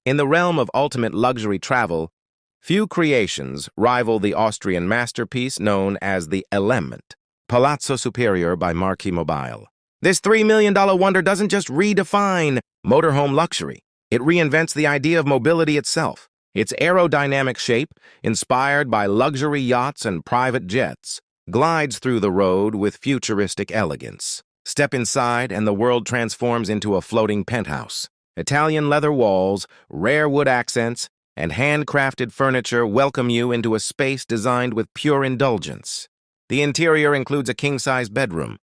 In the realm of ultimate luxury travel, few creations rival the Austrian masterpiece known as the Element, Palazzo Superior by Marquis Mobile. This $3 million wonder doesn't just redefine motorhome luxury. It reinvents the idea of mobility itself. Its aerodynamic shape, inspired by luxury yachts and private jets, glides through the road with futuristic elegance. Step inside and the world transforms into a floating penthouse. Italian leather walls, rare wood accents, and handcrafted furniture welcome you into a space designed with pure indulgence. The interior includes a king-size bedroom,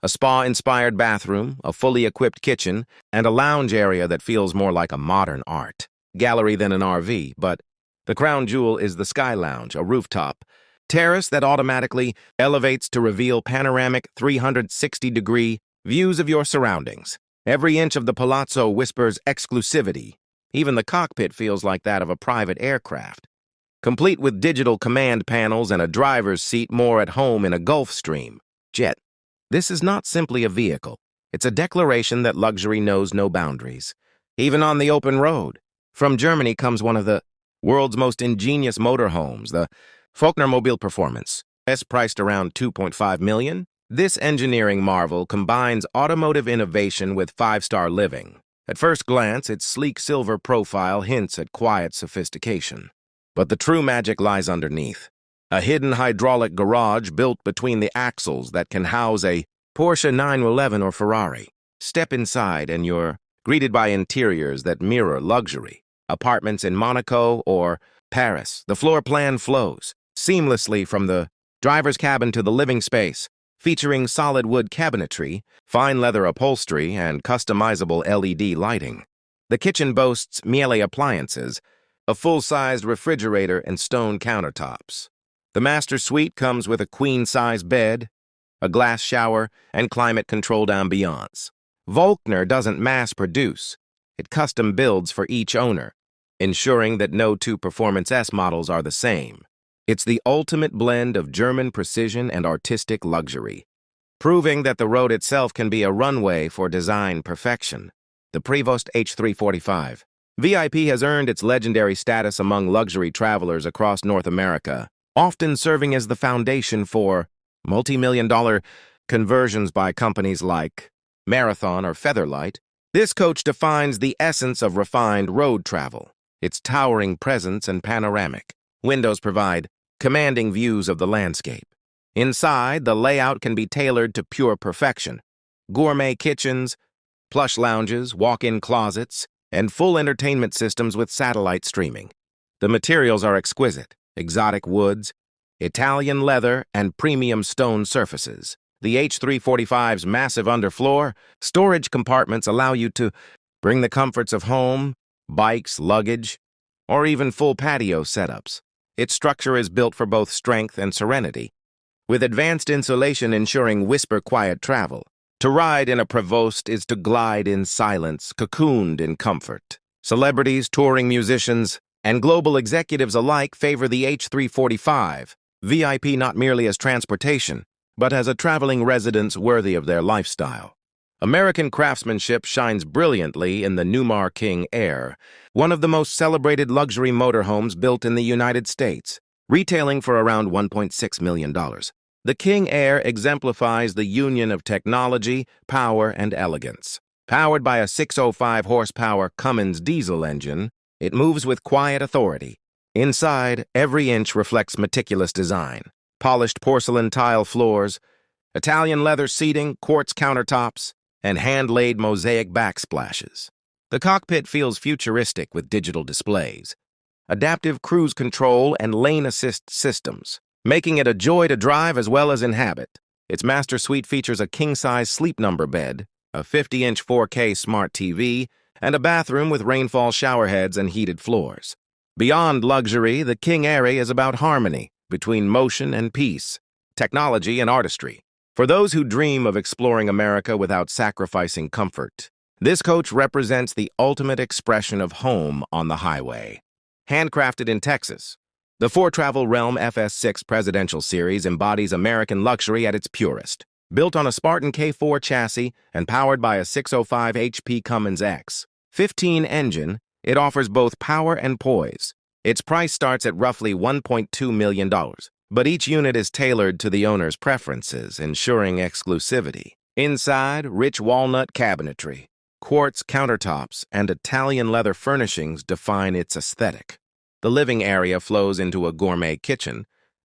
a spa-inspired bathroom, a fully equipped kitchen, and a lounge area that feels more like a modern art gallery than an RV, but the crown jewel is the Sky Lounge, a rooftop terrace that automatically elevates to reveal panoramic 360-degree views of your surroundings. Every inch of the palazzo whispers exclusivity. Even the cockpit feels like that of a private aircraft, complete with digital command panels and a driver's seat more at home in a Gulfstream jet. This is not simply a vehicle. It's a declaration that luxury knows no boundaries, even on the open road. From Germany comes one of the world's most ingenious motorhomes, the Faulkner Mobile Performance. Priced around $2.5 million, this engineering marvel combines automotive innovation with five-star living. At first glance, its sleek silver profile hints at quiet sophistication. But the true magic lies underneath. A hidden hydraulic garage built between the axles that can house a Porsche 911 or Ferrari. Step inside and you're greeted by interiors that mirror luxury. Apartments in Monaco or Paris. The floor plan flows seamlessly from the driver's cabin to the living space, featuring solid wood cabinetry, fine leather upholstery, and customizable LED lighting. The kitchen boasts Miele appliances, a full-sized refrigerator, and stone countertops. The master suite comes with a queen-size bed, a glass shower, and climate-controlled ambiance. Faulkner doesn't mass-produce. It custom builds for each owner, ensuring that no two Performance S models are the same. It's the ultimate blend of German precision and artistic luxury, proving that the road itself can be a runway for design perfection. The Prevost H345 VIP has earned its legendary status among luxury travelers across North America, often serving as the foundation for multi-million-dollar conversions by companies like Marathon or Featherlight. This coach defines the essence of refined road travel. Its towering presence and panoramic windows provide commanding views of the landscape. Inside, the layout can be tailored to pure perfection. Gourmet kitchens, plush lounges, walk-in closets, and full entertainment systems with satellite streaming. The materials are exquisite: exotic woods, Italian leather, and premium stone surfaces. The H345's massive underfloor storage compartments allow you to bring the comforts of home, bikes, luggage, or even full patio setups. Its structure is built for both strength and serenity, with advanced insulation ensuring whisper-quiet travel. To ride in a Prevost is to glide in silence, cocooned in comfort. Celebrities, touring musicians, and global executives alike favor the H345 VIP not merely as transportation, but as a traveling residence worthy of their lifestyle. American craftsmanship shines brilliantly in the Newmar King Air, one of the most celebrated luxury motorhomes built in the United States, retailing for around $1.6 million. The King Air exemplifies the union of technology, power, and elegance. Powered by a 605-horsepower Cummins diesel engine, it moves with quiet authority. Inside, every inch reflects meticulous design. Polished porcelain tile floors, Italian leather seating, quartz countertops, and hand-laid mosaic backsplashes. The cockpit feels futuristic with digital displays, adaptive cruise control, and lane assist systems, making it a joy to drive as well as inhabit. Its master suite features a king-size sleep number bed, a 50-inch 4K smart TV, and a bathroom with rainfall shower heads and heated floors. Beyond luxury, the King Air is about harmony between motion and peace, technology and artistry. For those who dream of exploring America without sacrificing comfort, this coach represents the ultimate expression of home on the highway. Handcrafted in Texas, the four-travel Realm FS6 Presidential Series embodies American luxury at its purest. Built on a Spartan K4 chassis and powered by a 605 HP Cummins X15 engine, It offers both power and poise. Its price starts at roughly $1.2 million, but each unit is tailored to the owner's preferences, ensuring exclusivity. Inside, rich walnut cabinetry, quartz countertops, and Italian leather furnishings define its aesthetic. The living area flows into a gourmet kitchen,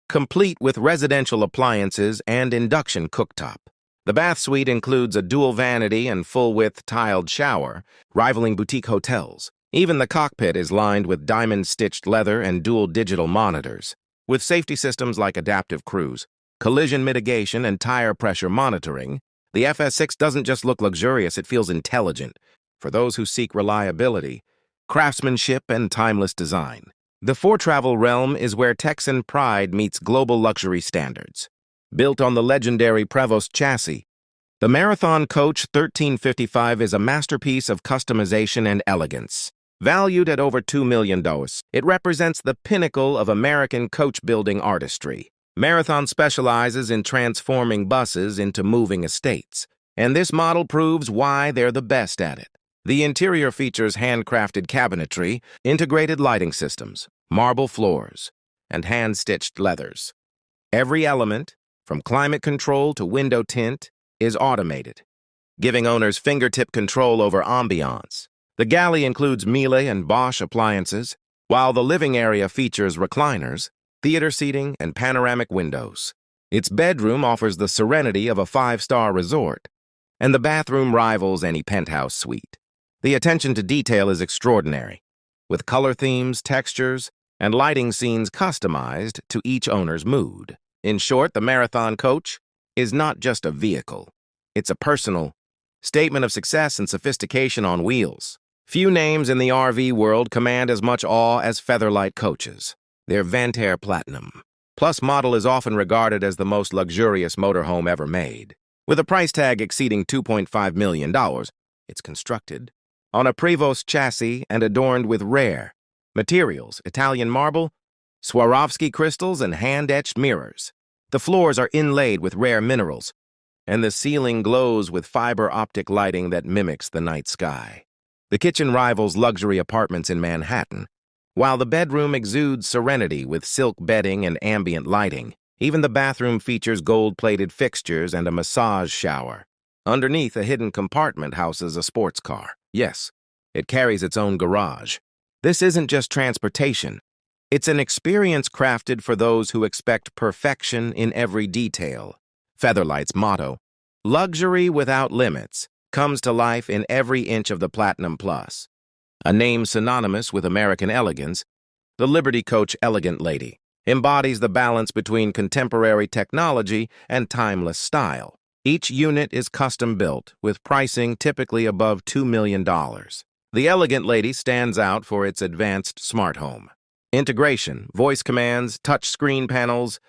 complete with residential appliances and induction cooktop. The bath suite includes a dual vanity and full-width tiled shower, rivaling boutique hotels. Even the cockpit is lined with diamond-stitched leather and dual digital monitors. With safety systems like adaptive cruise, collision mitigation, and tire pressure monitoring, the FS6 doesn't just look luxurious, it feels intelligent. For those who seek reliability, craftsmanship, and timeless design. The for-travel realm is where Texan pride meets global luxury standards. Built on the legendary Prevost chassis, the Marathon Coach 1355 is a masterpiece of customization and elegance. Valued at over $2 million, it represents the pinnacle of American coach-building artistry. Marathon specializes in transforming buses into moving estates, and this model proves why they're the best at it. The interior features handcrafted cabinetry, integrated lighting systems, marble floors, and hand-stitched leathers. Every element, from climate control to window tint, is automated, giving owners fingertip control over ambiance. The galley includes Miele and Bosch appliances, while the living area features recliners, theater seating, and panoramic windows. Its bedroom offers the serenity of a five-star resort, and the bathroom rivals any penthouse suite. The attention to detail is extraordinary, with color themes, textures, and lighting scenes customized to each owner's mood. In short, the Marathon Coach is not just a vehicle. It's a personal statement of success and sophistication on wheels. Few names in the RV world command as much awe as Featherlight coaches. Their Ventair Platinum Plus model is often regarded as the most luxurious motorhome ever made. With a price tag exceeding $2.5 million, it's constructed on a Prevost chassis and adorned with rare materials, Italian marble, Swarovski crystals, and hand-etched mirrors. The floors are inlaid with rare minerals, and the ceiling glows with fiber optic lighting that mimics the night sky. The kitchen rivals luxury apartments in Manhattan, while the bedroom exudes serenity with silk bedding and ambient lighting. Even the bathroom features gold-plated fixtures and a massage shower. Underneath, a hidden compartment houses a sports car. Yes, it carries its own garage. This isn't just transportation. It's an experience crafted for those who expect perfection in every detail. Featherlight's motto, "Luxury without limits," comes to life in every inch of the Platinum Plus. A name synonymous with American elegance, the Liberty Coach Elegant Lady embodies the balance between contemporary technology and timeless style. Each unit is custom-built, with pricing typically above $2 million. The Elegant Lady stands out for its advanced smart home. Integration, voice commands, touch screen panels,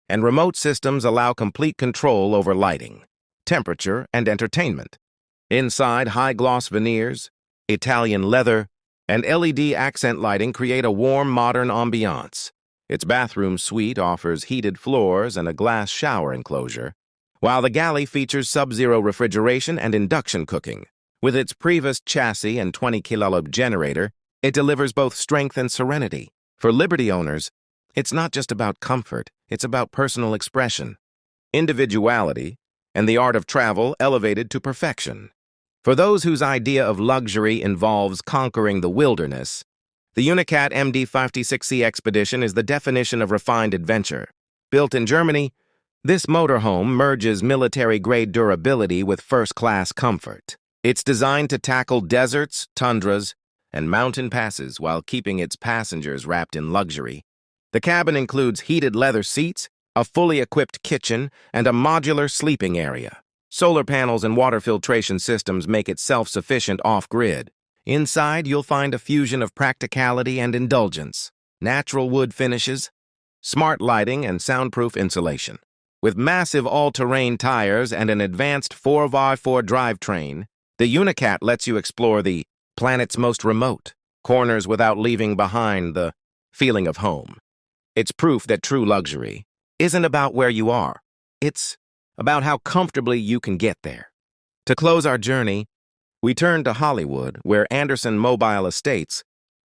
and remote systems allow complete control over lighting, temperature, and entertainment. Inside, high-gloss veneers, Italian leather, and LED accent lighting create a warm, modern ambiance. Its bathroom suite offers heated floors and a glass shower enclosure, while the galley features sub-zero refrigeration and induction cooking. With its Prevost chassis and 20-kilowatt generator, it delivers both strength and serenity. For Liberty owners, it's not just about comfort, it's about personal expression, individuality, and the art of travel elevated to perfection. For those whose idea of luxury involves conquering the wilderness, the Unicat MD56C Expedition is the definition of refined adventure. Built in Germany, this motorhome merges military-grade durability with first-class comfort. It's designed to tackle deserts, tundras, and mountain passes while keeping its passengers wrapped in luxury. The cabin includes heated leather seats, a fully equipped kitchen, and a modular sleeping area. Solar panels and water filtration systems make it self-sufficient off-grid. Inside, you'll find a fusion of practicality and indulgence, natural wood finishes, smart lighting, and soundproof insulation. With massive all-terrain tires and an advanced 4x4 drivetrain, the Unicat lets you explore the planet's most remote corners without leaving behind the feeling of home. It's proof that true luxury isn't about where you are. It's about how comfortably you can get there. To close our journey, we turn to Hollywood, where Anderson Mobile Estates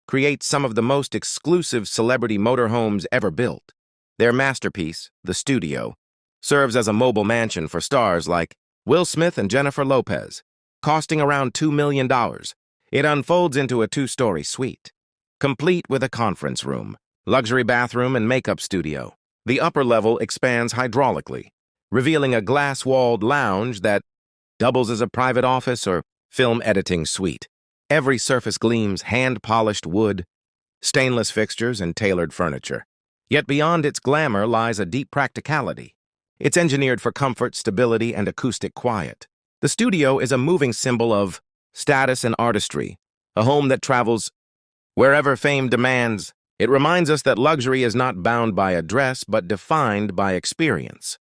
creates some of the most exclusive celebrity motorhomes ever built. Their masterpiece, the studio, serves as a mobile mansion for stars like Will Smith and Jennifer Lopez, costing around $2 million. It unfolds into a two-story suite, complete with a conference room, luxury bathroom, and makeup studio. The upper level expands hydraulically, revealing a glass-walled lounge that doubles as a private office or film editing suite. Every surface gleams hand-polished wood, stainless fixtures, and tailored furniture. Yet beyond its glamour lies a deep practicality. It's engineered for comfort, stability, and acoustic quiet. The studio is a moving symbol of status and artistry, a home that travels wherever fame demands. It reminds us that luxury is not bound by address, but defined by experience.